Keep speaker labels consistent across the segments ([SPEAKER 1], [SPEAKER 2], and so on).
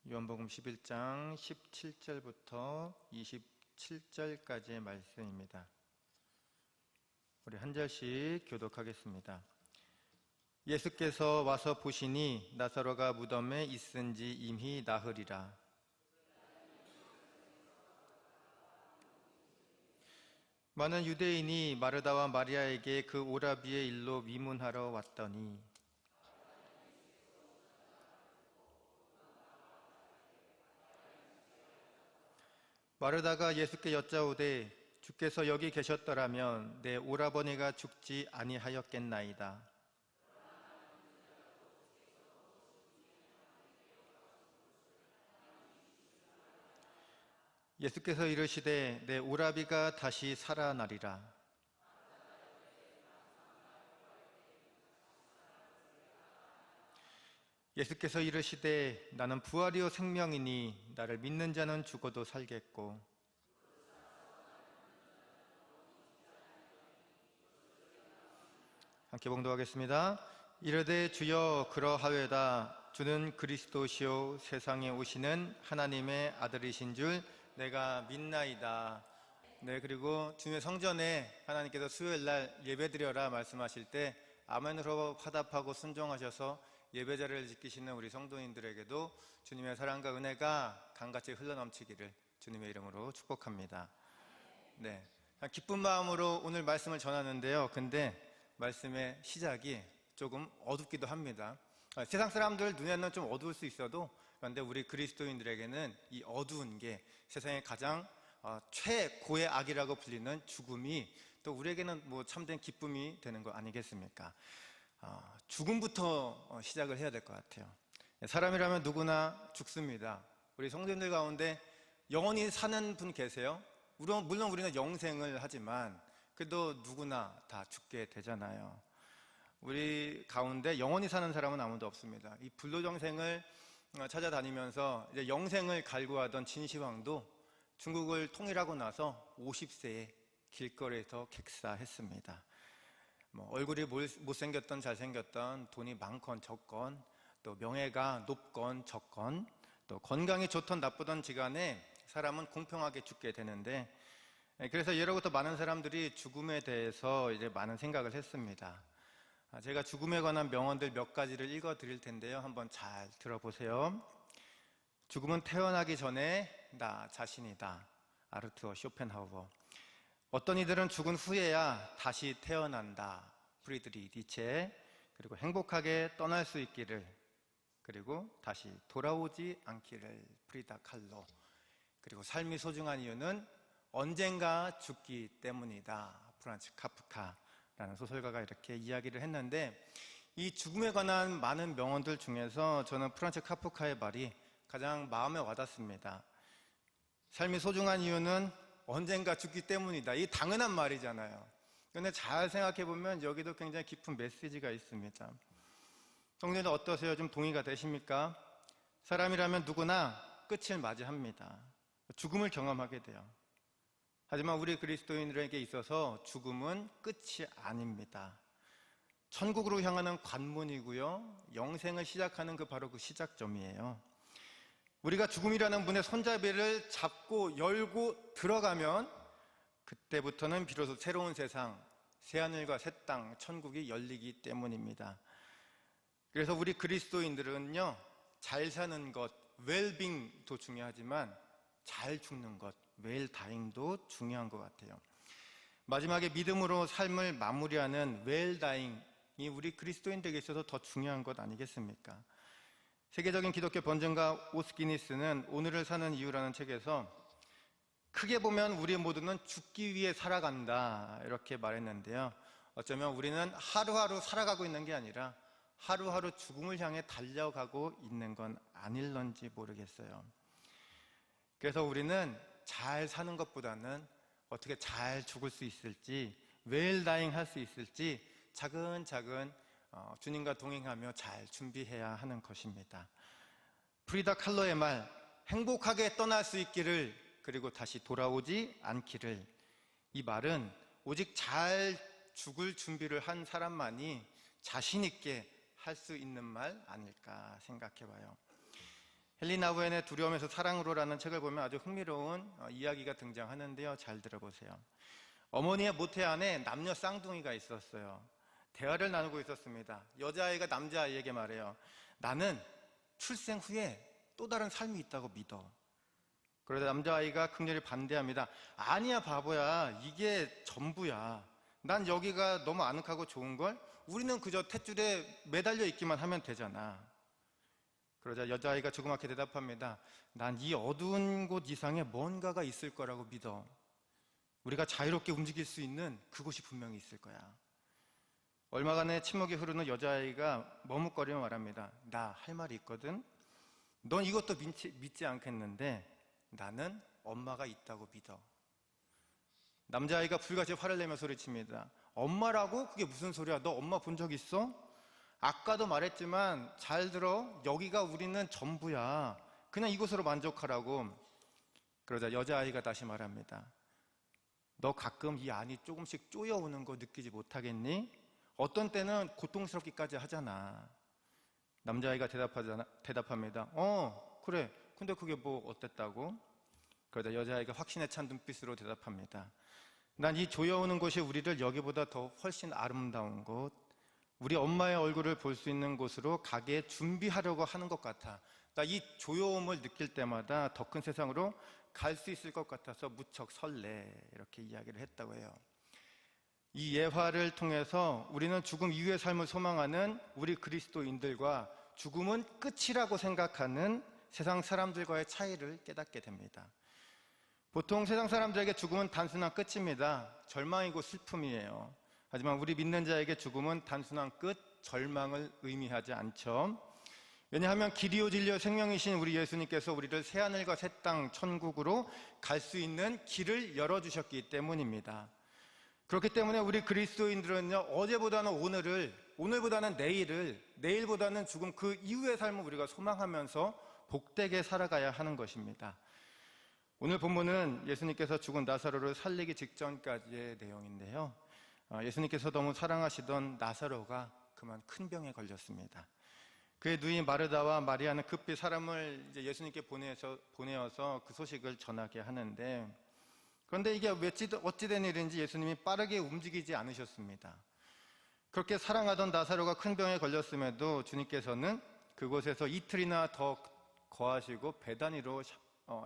[SPEAKER 1] 요한복음 11장 17절부터 27절까지의 말씀입니다. 우리 한 절씩 교독하겠습니다. 예수께서 와서 보시니 나사로가 무덤에 있은지 임히 나흘이라. 많은 유대인이 마르다와 마리아에게 그 오라비의 일로 위문하러 왔더니 마르다가 예수께 여짜오되 주께서 여기 계셨더라면 내 오라버니가 죽지 아니하였겠나이다. 예수께서 이르시되 내 오라비가 다시 살아나리라. 예수께서 이르시되 나는 부활이요 생명이니 나를 믿는 자는 죽어도 살겠고 함께 봉독하겠습니다. 이르되 주여 그러하외다. 주는 그리스도시요 세상에 오시는 하나님의 아들이신 줄 내가 믿나이다. 네, 그리고 주님의 성전에 하나님께서 수요일날 예배드려라 말씀하실 때 아멘으로 화답하고 순종하셔서 예배자를 지키시는 우리 성도님들에게도 주님의 사랑과 은혜가 강같이 흘러넘치기를 주님의 이름으로 축복합니다. 네, 기쁜 마음으로 오늘 말씀을 전하는데요. 근데 말씀의 시작이 조금 어둡기도 합니다. 세상 사람들 눈에는 좀 어두울 수 있어도 그런데 우리 그리스도인들에게는 이 어두운 게 세상의 가장 최고의 악이라고 불리는 죽음이 또 우리에게는 뭐 참된 기쁨이 되는 거 아니겠습니까? 죽음부터 시작을 해야 될 것 같아요. 사람이라면 누구나 죽습니다. 우리 성도님들 가운데 영원히 사는 분 계세요? 물론 우리는 영생을 하지만 그래도 누구나 다 죽게 되잖아요. 우리 가운데 영원히 사는 사람은 아무도 없습니다. 이 불로정생을 찾아다니면서 이제 영생을 갈구하던 진시황도 중국을 통일하고 나서 50세에 길거리에서 객사했습니다. 얼굴이 못생겼던 잘생겼던, 돈이 많건 적건, 또 명예가 높건 적건, 또 건강이 좋던 나쁘던 지간에 사람은 공평하게 죽게 되는데, 그래서 예로부터 많은 사람들이 죽음에 대해서 이제 많은 생각을 했습니다. 제가 죽음에 관한 명언들 몇 가지를 읽어 드릴 텐데요. 한번 잘 들어보세요. 죽음은 태어나기 전에 나 자신이다. 아르투어 쇼펜하우어. 어떤 이들은 죽은 후에야 다시 태어난다. 프리드리히 니체. 그리고 행복하게 떠날 수 있기를, 그리고 다시 돌아오지 않기를, 프리다 칼로. 그리고 삶이 소중한 이유는 언젠가 죽기 때문이다. 프란츠 카프카라는 소설가가 이렇게 이야기를 했는데, 이 죽음에 관한 많은 명언들 중에서 저는 프란츠 카프카의 말이 가장 마음에 와닿습니다. 삶이 소중한 이유는 언젠가 죽기 때문이다. 이 당연한 말이잖아요. 그런데 잘 생각해 보면 여기도 굉장히 깊은 메시지가 있습니다. 성도님들 어떠세요? 좀 동의가 되십니까? 사람이라면 누구나 끝을 맞이합니다. 죽음을 경험하게 돼요. 하지만 우리 그리스도인들에게 있어서 죽음은 끝이 아닙니다. 천국으로 향하는 관문이고요. 영생을 시작하는 바로 그 시작점이에요. 우리가 죽음이라는 문의 손잡이를 잡고 열고 들어가면 그때부터는 비로소 새로운 세상, 새하늘과 새 땅, 천국이 열리기 때문입니다. 그래서 우리 그리스도인들은요, 잘 사는 것, 웰빙도 중요하지만 잘 죽는 것, 웰다잉도 중요한 것 같아요. 마지막에 믿음으로 삶을 마무리하는 웰다잉이 우리 그리스도인들에게 있어서 더 중요한 것 아니겠습니까? 세계적인 기독교 번증가 오스기니스는 오늘을 사는 이유라는 책에서 크게 보면 우리 모두는 죽기 위해 살아간다 이렇게 말했는데요. 어쩌면 우리는 하루하루 살아가고 있는 게 아니라 하루하루 죽음을 향해 달려가고 있는 건 아닐런지 모르겠어요. 그래서 우리는 잘 사는 것보다는 어떻게 잘 죽을 수 있을지, 웰다잉 할 수 있을지 차근차근 주님과 동행하며 잘 준비해야 하는 것입니다. 프리다 칼로의 말, 행복하게 떠날 수 있기를, 그리고 다시 돌아오지 않기를. 이 말은 오직 잘 죽을 준비를 한 사람만이 자신 있게 할 수 있는 말 아닐까 생각해 봐요. 헨리 나우엔의 두려움에서 사랑으로라는 책을 보면 아주 흥미로운 이야기가 등장하는데요. 잘 들어보세요. 어머니의 모태 안에 남녀 쌍둥이가 있었어요. 대화를 나누고 있었습니다. 여자아이가 남자아이에게 말해요. 나는 출생 후에 또 다른 삶이 있다고 믿어. 그러자 남자아이가 극렬히 반대합니다. 아니야 바보야, 이게 전부야. 난 여기가 너무 아늑하고 좋은걸? 우리는 그저 탯줄에 매달려 있기만 하면 되잖아. 그러자 여자아이가 조그맣게 대답합니다. 난 이 어두운 곳 이상에 뭔가가 있을 거라고 믿어. 우리가 자유롭게 움직일 수 있는 그곳이 분명히 있을 거야. 얼마간의 침묵이 흐르는 여자아이가 머뭇거리며 말합니다. 나 할 말이 있거든. 넌 이것도 믿지 않겠는데 나는 엄마가 있다고 믿어. 남자아이가 불같이 화를 내며 소리칩니다. 엄마라고? 그게 무슨 소리야? 너 엄마 본 적 있어? 아까도 말했지만 잘 들어. 여기가 우리는 전부야. 그냥 이곳으로 만족하라고. 그러자 여자아이가 다시 말합니다. 너 가끔 이 안이 조금씩 쪼여오는 거 느끼지 못하겠니? 어떤 때는 고통스럽기까지 하잖아. 남자아이가 대답합니다. 그래. 근데 그게 뭐 어땠다고? 그러자 여자아이가 확신에 찬 눈빛으로 대답합니다. 난 이 조여오는 곳이 우리를 여기보다 더 훨씬 아름다운 곳, 우리 엄마의 얼굴을 볼 수 있는 곳으로 가게 준비하려고 하는 것 같아. 나 이 조여움을 느낄 때마다 더 큰 세상으로 갈 수 있을 것 같아서 무척 설레. 이렇게 이야기를 했다고 해요. 이 예화를 통해서 우리는 죽음 이후의 삶을 소망하는 우리 그리스도인들과 죽음은 끝이라고 생각하는 세상 사람들과의 차이를 깨닫게 됩니다. 보통 세상 사람들에게 죽음은 단순한 끝입니다. 절망이고 슬픔이에요. 하지만 우리 믿는 자에게 죽음은 단순한 끝, 절망을 의미하지 않죠. 왜냐하면 길이요 진리요 생명이신 우리 예수님께서 우리를 새하늘과 새 땅 천국으로 갈 수 있는 길을 열어주셨기 때문입니다. 그렇기 때문에 우리 그리스도인들은요, 어제보다는 오늘보다는 내일을, 내일보다는 죽음 그 이후의 삶을 우리가 소망하면서 복되게 살아가야 하는 것입니다. 오늘 본문은 예수님께서 죽은 나사로를 살리기 직전까지의 내용인데요. 예수님께서 너무 사랑하시던 나사로가 그만 큰 병에 걸렸습니다. 그의 누이 마르다와 마리아는 급히 사람을 이제 예수님께 보내어서 그 소식을 전하게 하는데, 그런데 이게 어찌된 일인지 예수님이 빠르게 움직이지 않으셨습니다. 그렇게 사랑하던 나사로가 큰 병에 걸렸음에도 주님께서는 그곳에서 이틀이나 더 거하시고 베다니로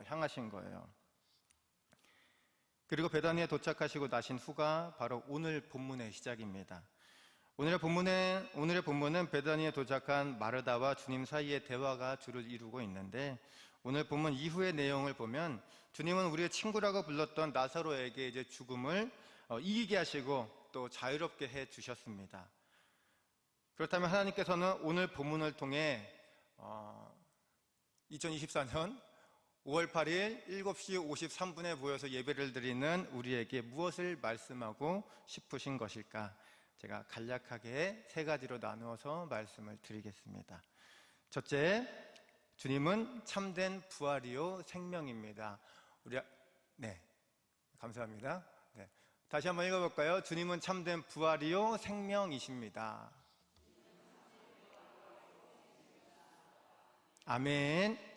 [SPEAKER 1] 향하신 거예요. 그리고 베다니에 도착하시고 나신 후가 바로 오늘 본문의 시작입니다. 오늘의 본문은 베다니에 도착한 마르다와 주님 사이의 대화가 주를 이루고 있는데, 오늘 본문 이후의 내용을 보면 주님은 우리의 친구라고 불렀던 나사로에게 이제 죽음을 이기게 하시고 또 자유롭게 해 주셨습니다. 그렇다면 하나님께서는 오늘 본문을 통해 2024년 5월 8일 7시 53분에 모여서 예배를 드리는 우리에게 무엇을 말씀하고 싶으신 것일까? 제가 간략하게 세 가지로 나누어서 말씀을 드리겠습니다. 첫째, 주님은 참된 부활이요 생명입니다. 감사합니다. 다시 한번 읽어볼까요? 주님은 참된 부활이요 생명이십니다. 아멘.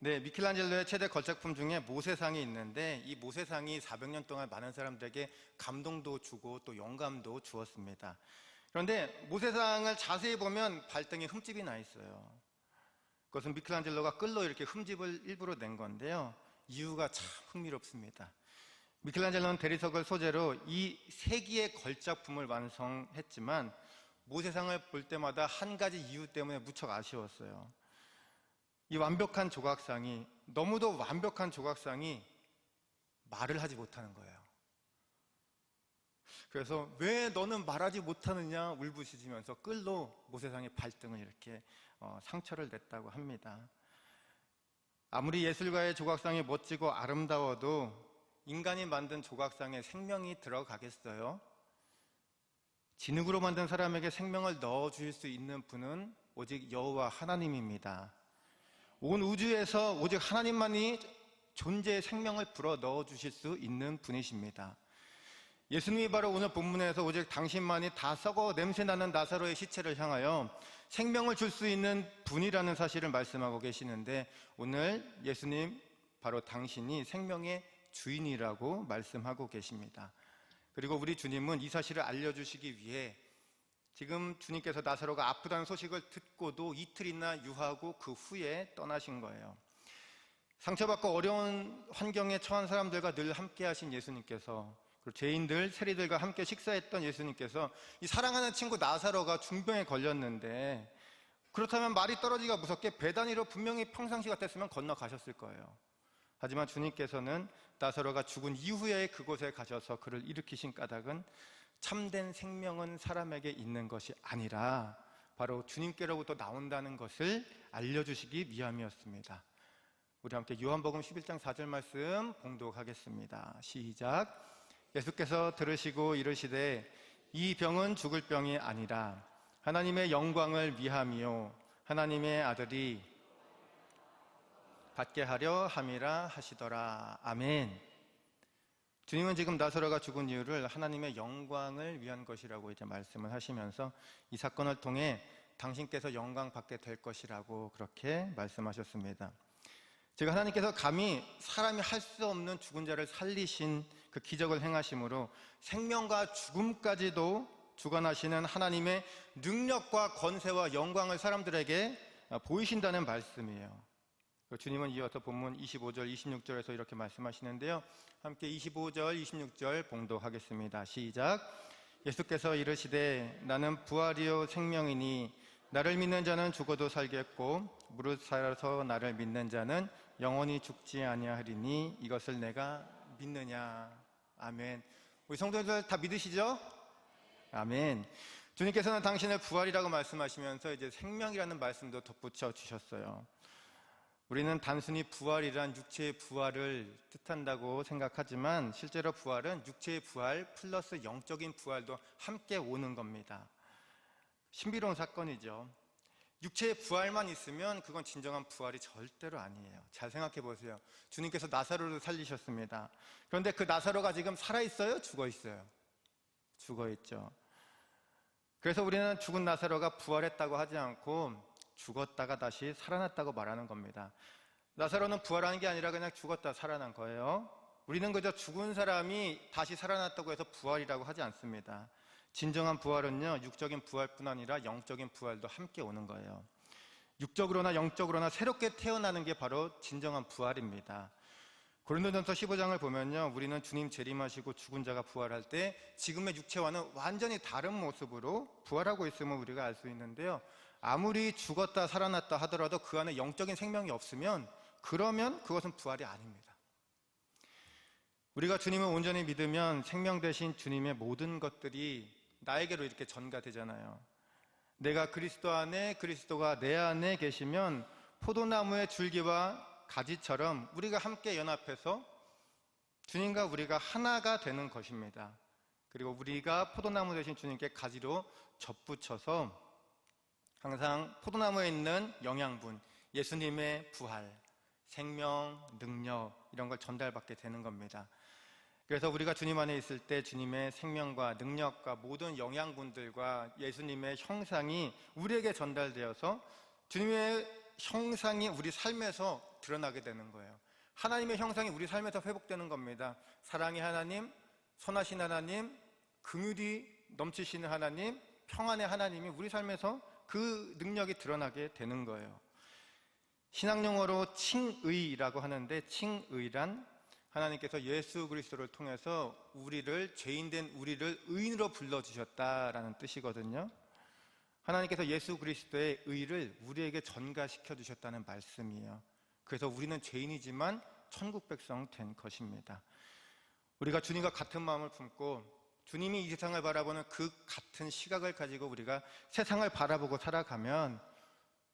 [SPEAKER 1] 네, 미켈란젤로의 최대 걸작품 중에 모세상이 있는데, 이 모세상이 400년 동안 많은 사람들에게 감동도 주고 또 영감도 주었습니다. 그런데 모세상을 자세히 보면 발등에 흠집이 나 있어요. 그것은 미켈란젤로가 끌로 이렇게 흠집을 일부러 낸 건데요, 이유가 참 흥미롭습니다. 미켈란젤로는 대리석을 소재로 이 3개의 걸작품을 완성했지만 모세상을 볼 때마다 한 가지 이유 때문에 무척 아쉬웠어요. 이 완벽한 조각상이, 너무도 완벽한 조각상이 말을 하지 못하는 거예요. 그래서 왜 너는 말하지 못하느냐 울부짖으면서 끌로 모세상의 발등을 이렇게 상처를 냈다고 합니다. 아무리 예술가의 조각상이 멋지고 아름다워도 인간이 만든 조각상에 생명이 들어가겠어요? 진흙으로 만든 사람에게 생명을 넣어줄 수 있는 분은 오직 여호와 하나님입니다. 온 우주에서 오직 하나님만이 존재의 생명을 불어 넣어주실 수 있는 분이십니다. 예수님이 바로 오늘 본문에서 오직 당신만이 다 썩어 냄새나는 나사로의 시체를 향하여 생명을 줄 수 있는 분이라는 사실을 말씀하고 계시는데, 오늘 예수님 바로 당신이 생명의 주인이라고 말씀하고 계십니다. 그리고 우리 주님은 이 사실을 알려주시기 위해 지금 주님께서 나사로가 아프다는 소식을 듣고도 이틀이나 유하고 그 후에 떠나신 거예요. 상처받고 어려운 환경에 처한 사람들과 늘 함께 하신 예수님께서, 그리고 죄인들, 세리들과 함께 식사했던 예수님께서 이 사랑하는 친구 나사로가 중병에 걸렸는데, 그렇다면 말이 떨어지기가 무섭게 배단위로 분명히 평상시 같았으면 건너가셨을 거예요. 하지만 주님께서는 나사로가 죽은 이후에 그곳에 가셔서 그를 일으키신 까닭은 참된 생명은 사람에게 있는 것이 아니라 바로 주님께로부터 나온다는 것을 알려주시기 위함이었습니다. 우리 함께 요한복음 11장 4절 말씀 봉독하겠습니다. 시작. 예수께서 들으시고 이르시되 이 병은 죽을 병이 아니라 하나님의 영광을 위함이요 하나님의 아들이 받게 하려 함이라 하시더라. 아멘. 주님은 지금 나사로가 죽은 이유를 하나님의 영광을 위한 것이라고 이제 말씀을 하시면서 이 사건을 통해 당신께서 영광 받게 될 것이라고 그렇게 말씀하셨습니다. 즉 하나님께서 감히 사람이 할 수 없는 죽은 자를 살리신 그 기적을 행하심으로 생명과 죽음까지도 주관하시는 하나님의 능력과 권세와 영광을 사람들에게 보이신다는 말씀이에요. 주님은 이어서 본문 25절, 26절에서 이렇게 말씀하시는데요. 함께 25절, 26절 봉독하겠습니다. 시작. 예수께서 이르시되 나는 부활이요 생명이니 나를 믿는 자는 죽어도 살겠고 무릇 살아서 나를 믿는 자는 영원히 죽지 아니하리니 이것을 내가 믿느냐. 아멘. 우리 성도들 다 믿으시죠? 아멘. 주님께서는 당신의 부활이라고 말씀하시면서 이제 생명이라는 말씀도 덧붙여 주셨어요. 우리는 단순히 부활이란 육체의 부활을 뜻한다고 생각하지만 실제로 부활은 육체의 부활 플러스 영적인 부활도 함께 오는 겁니다. 신비로운 사건이죠. 육체의 부활만 있으면 그건 진정한 부활이 절대로 아니에요. 잘 생각해 보세요. 주님께서 나사로를 살리셨습니다. 그런데 그 나사로가 지금 살아있어요? 죽어있어요? 죽어있죠. 그래서 우리는 죽은 나사로가 부활했다고 하지 않고 죽었다가 다시 살아났다고 말하는 겁니다. 나사로는 부활한 게 아니라 그냥 죽었다 살아난 거예요. 우리는 그저 죽은 사람이 다시 살아났다고 해서 부활이라고 하지 않습니다. 진정한 부활은요, 육적인 부활뿐 아니라 영적인 부활도 함께 오는 거예요. 육적으로나 영적으로나 새롭게 태어나는 게 바로 진정한 부활입니다. 고린도전서 15장을 보면요, 우리는 주님 재림하시고 죽은 자가 부활할 때 지금의 육체와는 완전히 다른 모습으로 부활하고 있음을 우리가 알 수 있는데요, 아무리 죽었다 살아났다 하더라도 그 안에 영적인 생명이 없으면 그러면 그것은 부활이 아닙니다. 우리가 주님을 온전히 믿으면 생명 대신 주님의 모든 것들이 나에게로 이렇게 전가되잖아요. 내가 그리스도 안에, 그리스도가 내 안에 계시면 포도나무의 줄기와 가지처럼 우리가 함께 연합해서 주님과 우리가 하나가 되는 것입니다. 그리고 우리가 포도나무 대신 주님께 가지로 접붙여서 항상 포도나무에 있는 영양분, 예수님의 부활, 생명, 능력 이런 걸 전달받게 되는 겁니다. 그래서 우리가 주님 안에 있을 때 주님의 생명과 능력과 모든 영양분들과 예수님의 형상이 우리에게 전달되어서 주님의 형상이 우리 삶에서 드러나게 되는 거예요. 하나님의 형상이 우리 삶에서 회복되는 겁니다. 사랑의 하나님, 선하신 하나님, 긍휼이 넘치시는 하나님, 평안의 하나님이 우리 삶에서 그 능력이 드러나게 되는 거예요. 신학용어로 칭의라고 하는데, 칭의란 하나님께서 예수 그리스도를 통해서 우리를, 죄인된 우리를 의인으로 불러주셨다라는 뜻이거든요. 하나님께서 예수 그리스도의 의를 우리에게 전가시켜 주셨다는 말씀이에요. 그래서 우리는 죄인이지만 천국 백성 된 것입니다. 우리가 주님과 같은 마음을 품고 주님이 이 세상을 바라보는 그 같은 시각을 가지고 우리가 세상을 바라보고 살아가면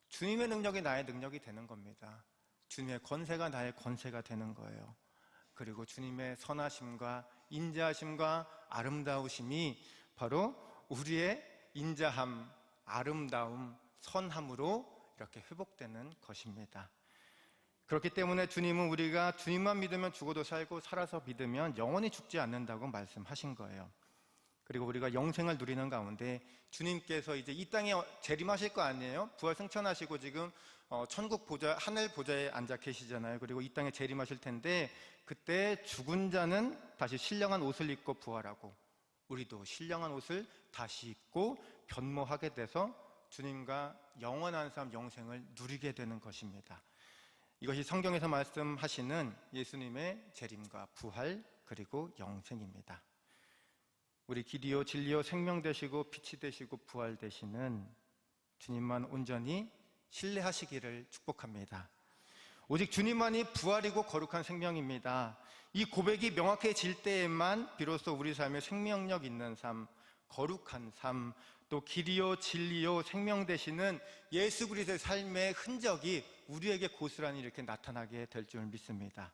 [SPEAKER 1] 주님의 능력이 나의 능력이 되는 겁니다. 주님의 권세가 나의 권세가 되는 거예요. 그리고 주님의 선하심과 인자하심과 아름다우심이 바로 우리의 인자함, 아름다움, 선함으로 이렇게 회복되는 것입니다. 그렇기 때문에 주님은 우리가 주님만 믿으면 죽어도 살고 살아서 믿으면 영원히 죽지 않는다고 말씀하신 거예요. 그리고 우리가 영생을 누리는 가운데 주님께서 이제 이 땅에 재림하실 거 아니에요? 부활 승천하시고 지금 천국 보좌, 하늘 보좌에 앉아 계시잖아요. 그리고 이 땅에 재림하실 텐데 그때 죽은 자는 다시 신령한 옷을 입고 부활하고 우리도 신령한 옷을 다시 입고 변모하게 돼서 주님과 영원한 삶 영생을 누리게 되는 것입니다. 이것이 성경에서 말씀하시는 예수님의 재림과 부활 그리고 영생입니다. 우리 길이요 진리요 생명 되시고 빛이 되시고 부활 되시는 주님만 온전히 신뢰하시기를 축복합니다. 오직 주님만이 부활이고 거룩한 생명입니다. 이 고백이 명확해질 때에만 비로소 우리 삶에 생명력 있는 삶, 거룩한 삶, 또 길이요 진리요 생명 되시는 예수 그리스도의 삶의 흔적이 우리에게 고스란히 이렇게 나타나게 될 줄 믿습니다.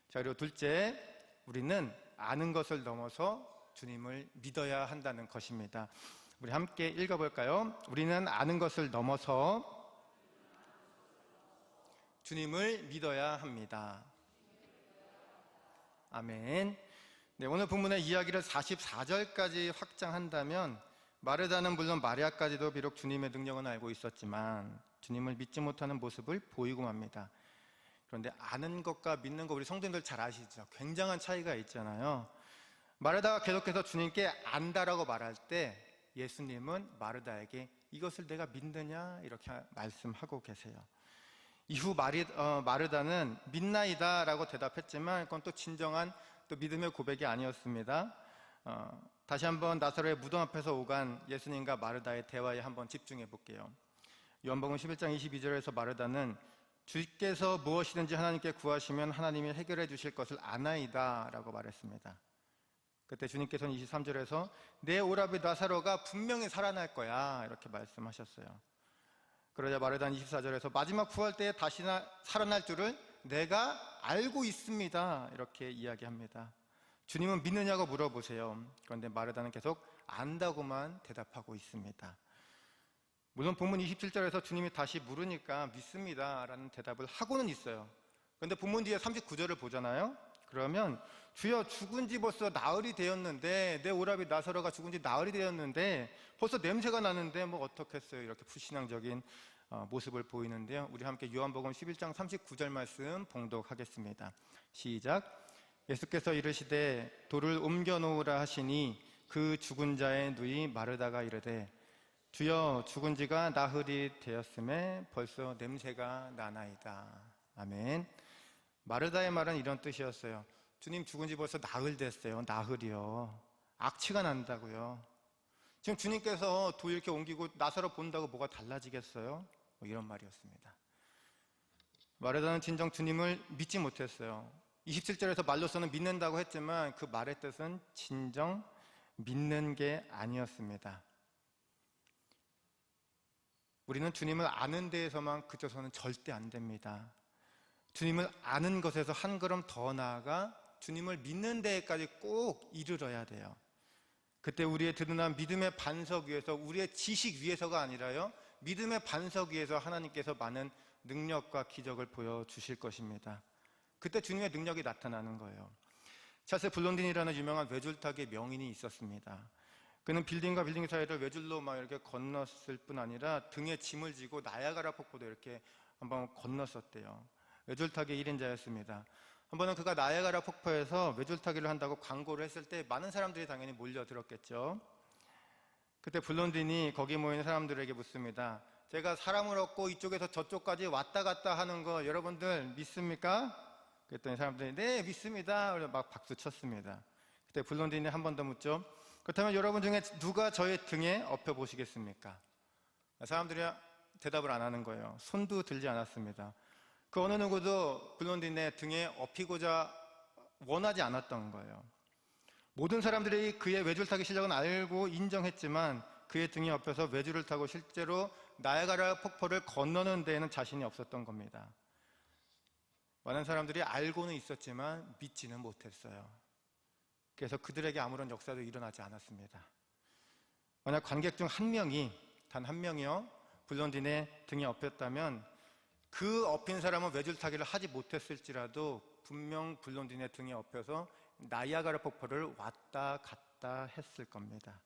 [SPEAKER 1] 자, 그리고 둘째, 우리는 아는 것을 넘어서 주님을 믿어야 한다는 것입니다. 우리 함께 읽어볼까요? 우리는 아는 것을 넘어서 주님을 믿어야 합니다. 아멘. 네, 오늘 본문의 이야기를 44절까지 확장한다면 마르다는 물론 마리아까지도 비록 주님의 능력은 알고 있었지만 주님을 믿지 못하는 모습을 보이고 맙니다. 그런데 아는 것과 믿는 것 우리 성도님들 잘 아시죠? 굉장한 차이가 있잖아요. 마르다가 계속해서 주님께 안다라고 말할 때 예수님은 마르다에게 이것을 내가 믿느냐 이렇게 말씀하고 계세요. 이후 마르다는 믿나이다 라고 대답했지만 그건 또 진정한 또 믿음의 고백이 아니었습니다. 다시 한번 나사로의 무덤 앞에서 오간 예수님과 마르다의 대화에 한번 집중해 볼게요. 요한복음 11장 22절에서 마르다는 주께서 무엇이든지 하나님께 구하시면 하나님이 해결해 주실 것을 아나이다 라고 말했습니다. 그때 주님께서는 23절에서 내 오라비 나사로가 분명히 살아날 거야 이렇게 말씀하셨어요. 그러자 마르다는 24절에서 마지막 부활 때에 다시 살아날 줄을 내가 알고 있습니다 이렇게 이야기합니다. 주님은 믿느냐고 물어보세요. 그런데 마르다는 계속 안다고만 대답하고 있습니다. 물론 본문 27절에서 주님이 다시 물으니까 믿습니다 라는 대답을 하고는 있어요. 그런데 본문 뒤에 39절을 보잖아요. 그러면 주여 죽은 지 벌써 나흘이 되었는데 내 오라비 나사로가 죽은 지 나흘이 되었는데 벌써 냄새가 나는데 뭐 어떻겠어요 이렇게 불신앙적인 모습을 보이는데요. 우리 함께 요한복음 11장 39절 말씀 봉독하겠습니다. 시작. 예수께서 이르시되 돌을 옮겨 놓으라 하시니 그 죽은 자의 누이 마르다가 이르되 주여 죽은 지가 나흘이 되었음에 벌써 냄새가 나나이다. 아멘. 마르다의 말은 이런 뜻이었어요. 주님 죽은 지 벌써 나흘 됐어요. 나흘이요. 악취가 난다고요. 지금 주님께서 돌 이렇게 옮기고 나사로 본다고 뭐가 달라지겠어요? 뭐 이런 말이었습니다. 마르다는 진정 주님을 믿지 못했어요. 27절에서 말로서는 믿는다고 했지만 그 말의 뜻은 진정 믿는 게 아니었습니다. 우리는 주님을 아는 데에서만 그쳐서는 절대 안 됩니다. 주님을 아는 것에서 한 걸음 더 나아가 주님을 믿는 데까지 꼭 이르러야 돼요. 그때 우리의 드러난 믿음의 반석 위에서 우리의 지식 위에서가 아니라요 믿음의 반석 위에서 하나님께서 많은 능력과 기적을 보여주실 것입니다. 그때 주님의 능력이 나타나는 거예요. 찰스 블론딘이라는 유명한 외줄타기 명인이 있었습니다. 그는 빌딩과 빌딩 사이를 외줄로 막 이렇게 건넜을 뿐 아니라 등에 짐을 지고 나야가라 폭포도 이렇게 한번 건넜었대요. 외줄타기 1인자였습니다. 한 번은 그가 나야가라 폭포에서 외줄타기를 한다고 광고를 했을 때 많은 사람들이 당연히 몰려들었겠죠. 그때 블론딘이 거기 모인 사람들에게 묻습니다. 제가 사람을 얻고 이쪽에서 저쪽까지 왔다 갔다 하는 거 여러분들 믿습니까? 그랬더니 사람들이 네 믿습니다. 막 박수 쳤습니다. 그때 블론딘이 한 번 더 묻죠. 그렇다면 여러분 중에 누가 저의 등에 엎여 보시겠습니까? 사람들이 대답을 안 하는 거예요. 손도 들지 않았습니다. 그 어느 누구도 블론딘의 등에 엎이고자 원하지 않았던 거예요. 모든 사람들이 그의 외줄타기 실력은 알고 인정했지만 그의 등에 엎여서 외줄을 타고 실제로 나야가라 폭포를 건너는 데에는 자신이 없었던 겁니다. 많은 사람들이 알고는 있었지만 믿지는 못했어요. 그래서 그들에게 아무런 역사도 일어나지 않았습니다. 만약 관객 중 한 명이, 단 한 명이요, 블론딘의 등에 엎였다면 그 엎인 사람은 외줄타기를 하지 못했을지라도 분명 블론딘의 등에 엎여서 나이아가라 폭포를 왔다 갔다 했을 겁니다.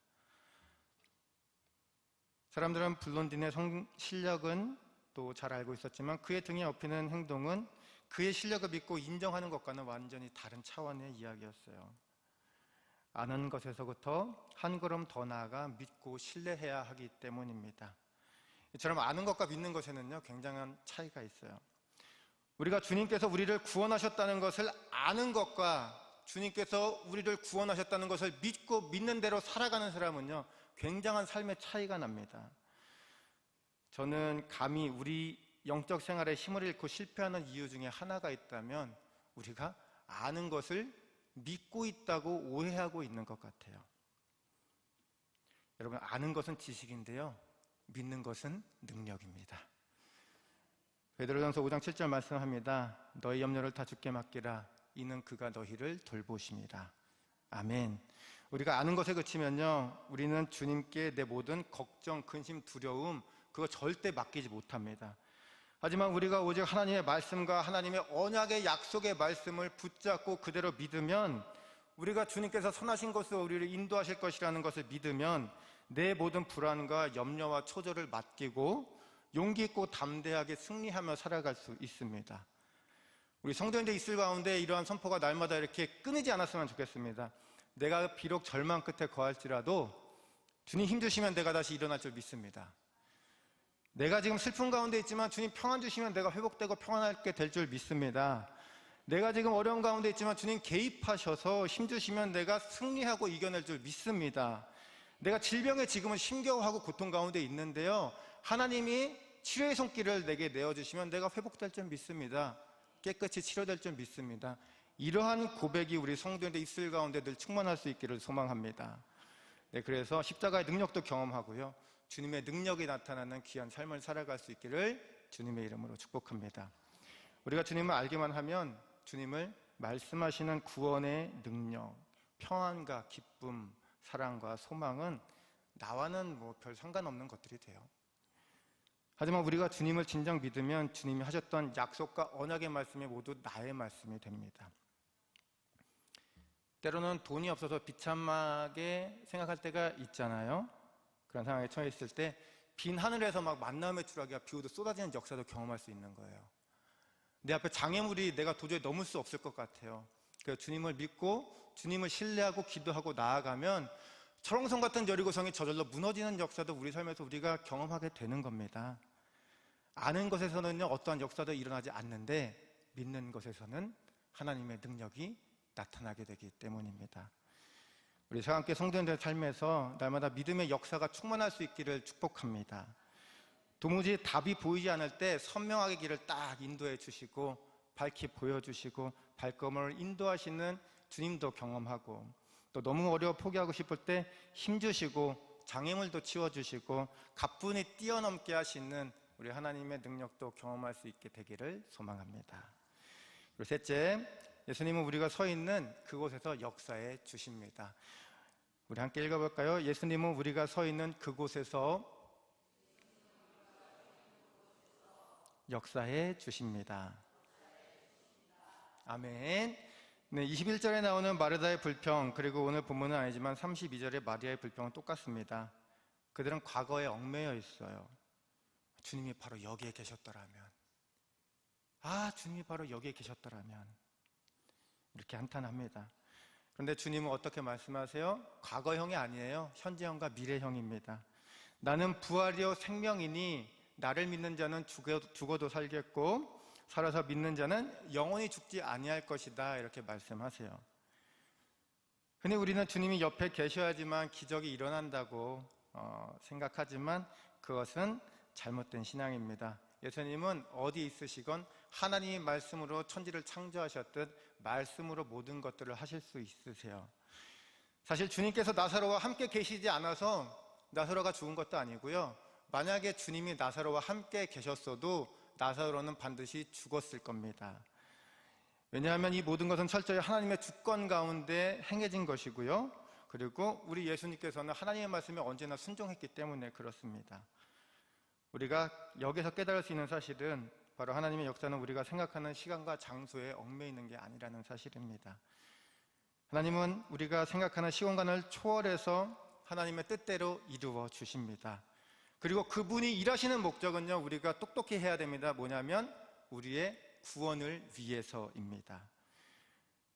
[SPEAKER 1] 사람들은 블론딘의 실력은 또 잘 알고 있었지만 그의 등에 엎이는 행동은 그의 실력을 믿고 인정하는 것과는 완전히 다른 차원의 이야기였어요. 아는 것에서부터 한 걸음 더 나아가 믿고 신뢰해야 하기 때문입니다. 이처럼 아는 것과 믿는 것에는요, 굉장한 차이가 있어요. 우리가 주님께서 우리를 구원하셨다는 것을 아는 것과 주님께서 우리를 구원하셨다는 것을 믿고 믿는 대로 살아가는 사람은요, 굉장한 삶의 차이가 납니다. 저는 감히 우리 영적 생활에 힘을 잃고 실패하는 이유 중에 하나가 있다면 우리가 아는 것을 믿고 있다고 오해하고 있는 것 같아요. 여러분, 아는 것은 지식인데요, 믿는 것은 능력입니다. 베드로전서 5장 7절 말씀합니다. 너희 염려를 다 주께 맡기라. 이는 그가 너희를 돌보심이라. 아멘. 우리가 아는 것에 그치면요, 우리는 주님께 내 모든 걱정, 근심, 두려움 그거 절대 맡기지 못합니다. 하지만 우리가 오직 하나님의 말씀과 하나님의 언약의 약속의 말씀을 붙잡고 그대로 믿으면, 우리가 주님께서 선하신 것으로 우리를 인도하실 것이라는 것을 믿으면 내 모든 불안과 염려와 초조를 맡기고 용기 있고 담대하게 승리하며 살아갈 수 있습니다. 우리 성도인들 있을 가운데 이러한 선포가 날마다 이렇게 끊이지 않았으면 좋겠습니다. 내가 비록 절망 끝에 거할지라도 주님 힘주시면 내가 다시 일어날 줄 믿습니다. 내가 지금 슬픔 가운데 있지만 주님 평안 주시면 내가 회복되고 평안하게 될 줄 믿습니다. 내가 지금 어려운 가운데 있지만 주님 개입하셔서 힘주시면 내가 승리하고 이겨낼 줄 믿습니다. 내가 질병에 지금은 힘겨워하고 고통 가운데 있는데요, 하나님이 치료의 손길을 내게 내어주시면 내가 회복될 줄 믿습니다. 깨끗이 치료될 줄 믿습니다. 이러한 고백이 우리 성도인들 있을 가운데 늘 충만할 수 있기를 소망합니다. 네, 그래서 십자가의 능력도 경험하고요, 주님의 능력이 나타나는 귀한 삶을 살아갈 수 있기를 주님의 이름으로 축복합니다. 우리가 주님을 알기만 하면 주님을 말씀하시는 구원의 능력, 평안과 기쁨, 사랑과 소망은 나와는 별 상관없는 것들이 돼요. 하지만 우리가 주님을 진정 믿으면 주님이 하셨던 약속과 언약의 말씀이 모두 나의 말씀이 됩니다. 때로는 돈이 없어서 비참하게 생각할 때가 있잖아요. 그런 상황에 처했을 때 빈 하늘에서 막 만남의 추락이야 비 오도 쏟아지는 역사도 경험할 수 있는 거예요. 내 앞에 장애물이 내가 도저히 넘을 수 없을 것 같아요. 그래서 주님을 믿고 주님을 신뢰하고 기도하고 나아가면 철옹성 같은 여리고성이 저절로 무너지는 역사도 우리 삶에서 우리가 경험하게 되는 겁니다. 아는 것에서는요, 어떠한 역사도 일어나지 않는데 믿는 것에서는 하나님의 능력이 나타나게 되기 때문입니다. 우리 새함께 성도님들의 삶에서 날마다 믿음의 역사가 충만할 수 있기를 축복합니다. 도무지 답이 보이지 않을 때 선명하게 길을 딱 인도해 주시고 밝히 보여주시고 발걸음을 인도하시는 주님도 경험하고, 또 너무 어려워 포기하고 싶을 때 힘주시고 장애물도 치워주시고 가뿐히 뛰어넘게 하시는 우리 하나님의 능력도 경험할 수 있게 되기를 소망합니다. 그리고 셋째, 예수님은 우리가 서 있는 그곳에서 역사해 주십니다. 우리 함께 읽어볼까요? 예수님은 우리가 서 있는 그곳에서 역사해 주십니다. 아멘. 네, 21절에 나오는 마르다의 불평, 그리고 오늘 본문은 아니지만 32절의 마리아의 불평은 똑같습니다. 그들은 과거에 얽매여 있어요. 주님이 바로 여기에 계셨더라면, 주님이 바로 여기에 계셨더라면, 이렇게 한탄합니다. 그런데 주님은 어떻게 말씀하세요? 과거형이 아니에요. 현재형과 미래형입니다. 나는 부활이요 생명이니 나를 믿는 자는 죽어도 살겠고 살아서 믿는 자는 영원히 죽지 아니할 것이다, 이렇게 말씀하세요. 흔히 우리는 주님이 옆에 계셔야지만 기적이 일어난다고 생각하지만 그것은 잘못된 신앙입니다. 예수님은 어디 있으시건 하나님의 말씀으로 천지를 창조하셨듯 말씀으로 모든 것들을 하실 수 있으세요. 사실 주님께서 나사로와 함께 계시지 않아서 나사로가 죽은 것도 아니고요, 만약에 주님이 나사로와 함께 계셨어도 나사로는 반드시 죽었을 겁니다. 왜냐하면 이 모든 것은 철저히 하나님의 주권 가운데 행해진 것이고요, 그리고 우리 예수님께서는 하나님의 말씀에 언제나 순종했기 때문에 그렇습니다. 우리가 여기서 깨달을 수 있는 사실은 바로 하나님의 역사는 우리가 생각하는 시간과 장소에 얽매여 있는 게 아니라는 사실입니다. 하나님은 우리가 생각하는 시공간을 초월해서 하나님의 뜻대로 이루어 주십니다. 그리고 그분이 일하시는 목적은요, 우리가 똑똑히 해야 됩니다. 뭐냐면 우리의 구원을 위해서입니다.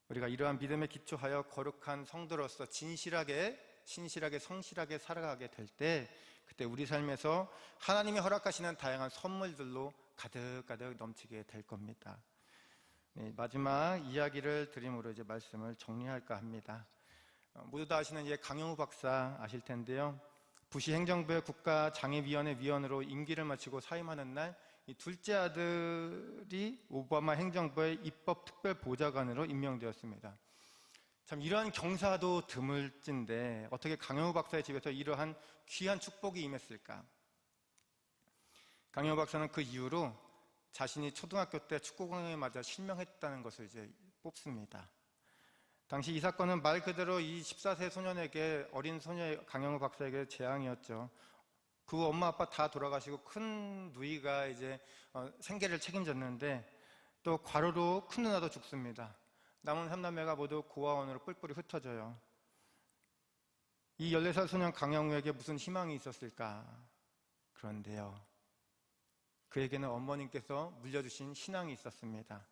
[SPEAKER 1] 우리가 이러한 믿음에 기초하여 거룩한 성도로서 신실하게 성실하게 살아가게 될 때, 그때 우리 삶에서 하나님이 허락하시는 다양한 선물들로 가득가득 넘치게 될 겁니다. 네, 마지막 이야기를 드림으로 이제 말씀을 정리할까 합니다. 모두 다 아시는 이제 강영우 박사 아실 텐데요. 부시 행정부의 국가장애위원회 위원으로 임기를 마치고 사임하는 날, 이 둘째 아들이 오바마 행정부의 입법특별보좌관으로 임명되었습니다. 참 이러한 경사도 드물진데 어떻게 강영우 박사의 집에서 이러한 귀한 축복이 임했을까? 강영우 박사는 그 이후로 자신이 초등학교 때 축구공에 맞아 실명했다는 것을 이제 뽑습니다. 당시 이 사건은 말 그대로 이 14세 소년에게, 어린 소녀 강영우 박사에게 재앙이었죠. 그 엄마 아빠 다 돌아가시고 큰 누이가 이제 생계를 책임졌는데, 또 과로로 큰 누나도 죽습니다. 남은 3남매가 모두 고아원으로 뿔뿔이 흩어져요. 이 14살 소년 강영우에게 무슨 희망이 있었을까? 그런데요, 그에게는 어머님께서 물려주신 신앙이 있었습니다.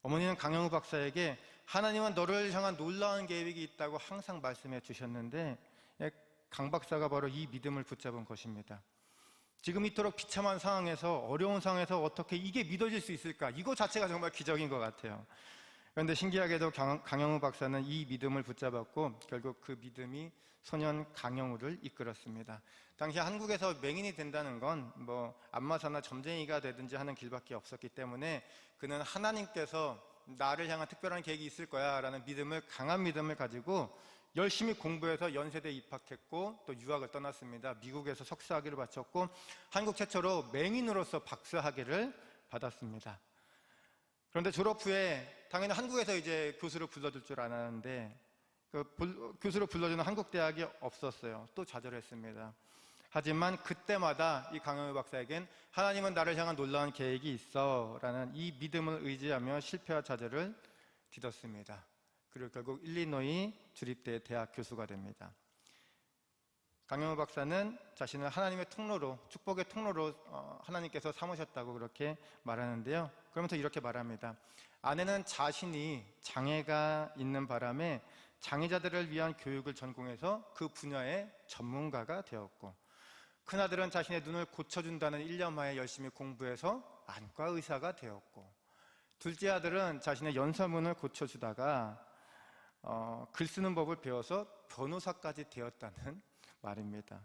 [SPEAKER 1] 어머니는 강영우 박사에게 하나님은 너를 향한 놀라운 계획이 있다고 항상 말씀해 주셨는데, 강 박사가 바로 이 믿음을 붙잡은 것입니다. 지금 이토록 비참한 상황에서, 어려운 상황에서 어떻게 이게 믿어질 수 있을까? 이거 자체가 정말 기적인 것 같아요. 그런데 신기하게도 강영우 박사는 이 믿음을 붙잡았고 결국 그 믿음이 소년 강영우를 이끌었습니다. 당시 한국에서 맹인이 된다는 건 뭐 안마사나 점쟁이가 되든지 하는 길밖에 없었기 때문에 그는 하나님께서 나를 향한 특별한 계획이 있을 거야 라는 믿음을, 강한 믿음을 가지고 열심히 공부해서 연세대에 입학했고 또 유학을 떠났습니다. 미국에서 석사학위를 마쳤고 한국 최초로 맹인으로서 박사학위를 받았습니다. 그런데 졸업 후에 당연히 한국에서 이제 교수를 불러줄 줄 알았는데 교수를 불러주는 한국 대학이 없었어요. 또 좌절했습니다. 하지만 그때마다 이 강영우 박사에겐 하나님은 나를 향한 놀라운 계획이 있어 라는 이 믿음을 의지하며 실패와 좌절을 뒤덮습니다. 그리고 결국 일리노이 주립대 대학 교수가 됩니다. 강영우 박사는 자신을 하나님의 통로로, 축복의 통로로 하나님께서 삼으셨다고 그렇게 말하는데요. 그러면서 이렇게 말합니다. 아내는 자신이 장애가 있는 바람에 장애자들을 위한 교육을 전공해서 그 분야의 전문가가 되었고, 큰아들은 자신의 눈을 고쳐준다는 일념하에 열심히 공부해서 안과 의사가 되었고, 둘째 아들은 자신의 연설문을 고쳐주다가 글 쓰는 법을 배워서 변호사까지 되었다는 말입니다.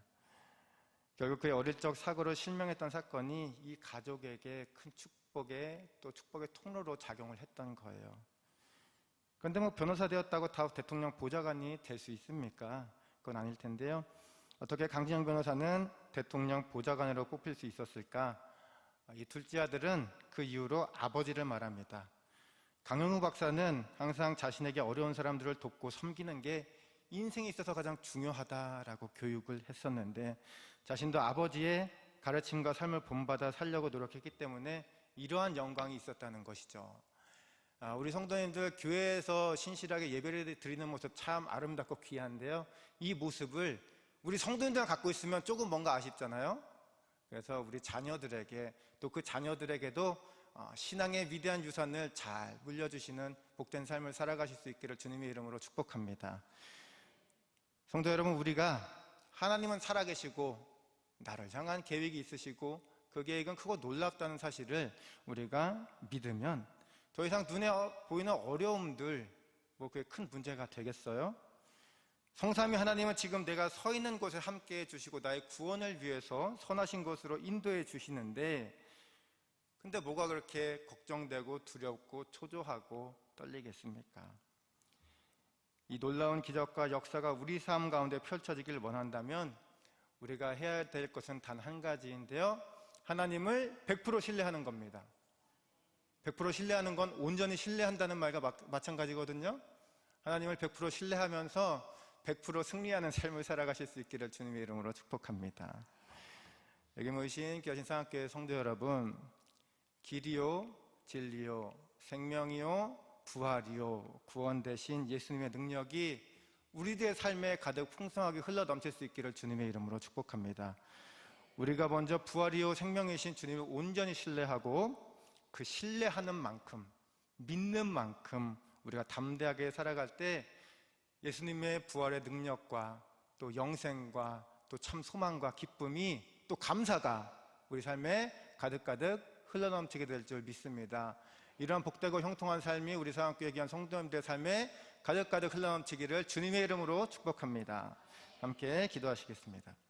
[SPEAKER 1] 결국 그의 어릴 적 사고로 실명했던 사건이 이 가족에게 큰 축복의, 또 축복의 통로로 작용을 했던 거예요. 그런데 뭐 변호사 되었다고 다 대통령 보좌관이 될 수 있습니까? 그건 아닐 텐데요. 어떻게 강진영 변호사는 대통령 보좌관으로 뽑힐 수 있었을까? 이 둘째 아들은 그 이후로 아버지를 말합니다. 강영우 박사는 항상 자신에게 어려운 사람들을 돕고 섬기는 게 인생에 있어서 가장 중요하다라고 교육을 했었는데, 자신도 아버지의 가르침과 삶을 본받아 살려고 노력했기 때문에 이러한 영광이 있었다는 것이죠. 우리 성도님들 교회에서 신실하게 예배를 드리는 모습 참 아름답고 귀한데요, 이 모습을 우리 성도님들 갖고 있으면 조금 뭔가 아쉽잖아요. 그래서 우리 자녀들에게, 또 그 자녀들에게도 신앙의 위대한 유산을 잘 물려주시는 복된 삶을 살아가실 수 있기를 주님의 이름으로 축복합니다. 성도 여러분, 우리가 하나님은 살아계시고 나를 향한 계획이 있으시고 그 계획은 크고 놀랍다는 사실을 우리가 믿으면 더 이상 눈에 보이는 어려움들, 뭐 그게 큰 문제가 되겠어요? 성삼위 하나님은 지금 내가 서 있는 곳에 함께 해주시고 나의 구원을 위해서 선하신 곳으로 인도해 주시는데, 근데 뭐가 그렇게 걱정되고 두렵고 초조하고 떨리겠습니까? 이 놀라운 기적과 역사가 우리 삶 가운데 펼쳐지길 원한다면 우리가 해야 될 것은 단 한 가지인데요, 하나님을 100% 신뢰하는 겁니다. 100% 신뢰하는 건 온전히 신뢰한다는 말과 마찬가지거든요. 하나님을 100% 신뢰하면서 100% 승리하는 삶을 살아가실 수 있기를 주님의 이름으로 축복합니다. 여기 모이신 귀하신 상학교회 성도 여러분, 길이요, 진리요, 생명이요, 부활이요, 구원 되신 예수님의 능력이 우리들의 삶에 가득 풍성하게 흘러넘칠 수 있기를 주님의 이름으로 축복합니다. 우리가 먼저 부활이요 생명이신 주님을 온전히 신뢰하고 그 신뢰하는 만큼, 믿는 만큼 우리가 담대하게 살아갈 때 예수님의 부활의 능력과 또 영생과 또 참 소망과 기쁨이 또 감사가 우리 삶에 가득가득 흘러넘치게 될 줄 믿습니다. 이러한 복되고 형통한 삶이 우리 사랑교회 귀한 성도님들의 삶에 가득가득 흘러넘치기를 주님의 이름으로 축복합니다. 함께 기도하시겠습니다.